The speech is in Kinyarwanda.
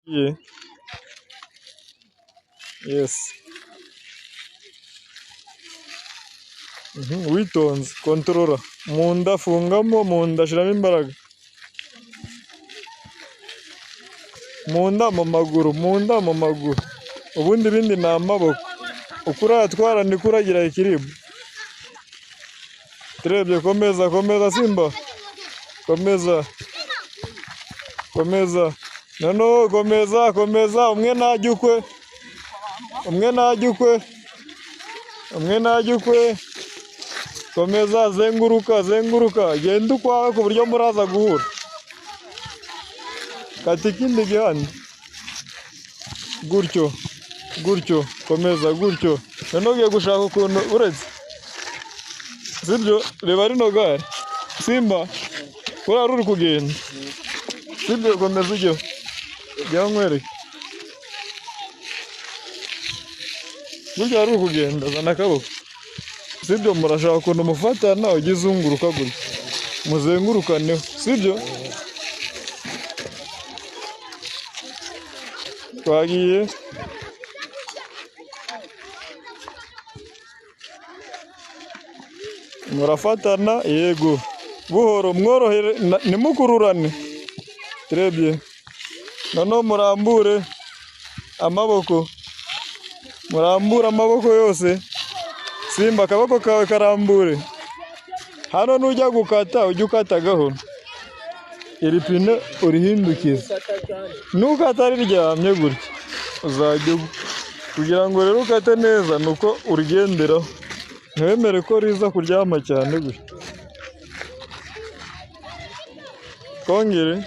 Yeah. Yes. Witonze kontorora mu nda fungamo, mu nda shiramo imbaraga, mu nda mu maguru, mu nda mu maguru, ubundi ibindi ni amaboko. Uko urayatwara niko uragira ikiribwa. Turebye, komeza komeza Simba, komeza komeza, noneho komeza komeza, umwe najya ukwe, umwe najya ukwe, umwe najya ukwe, komeza, zenguruka zenguruka, genda ukwawe ku buryo muraza guhura. Kata ikindi gihande, gutyo gutyo, komeza gutyo. Noneho ugiye gushaka ukuntu uretse, sibyo? Reba rino gare Simba, kuriya ruri kugenda, sibyo? Komeza ujyeho, jyaho nkwereke, gutya ruri kugenda, zana akaboko, sibyo? Murashaka ukuntu mufatana, ujye uzunguruka gutya, muzengurukaneho, sibyo? Twagiye. Murafatana, yego, buhoro, mworohere, ntimukururane. Turebye, noneho murambure amaboko, murambure amaboko yose. Simba, akaboko kawe karambure. Hano nujya gukata, ujye ukata gahoro, iri pine urihindukiza, nukata riryamye gutya uzajya kugira ngo rero ukate neza, nuko urigenderaho, ntiwemere ko riza kuryama cyane gutya. Kongere.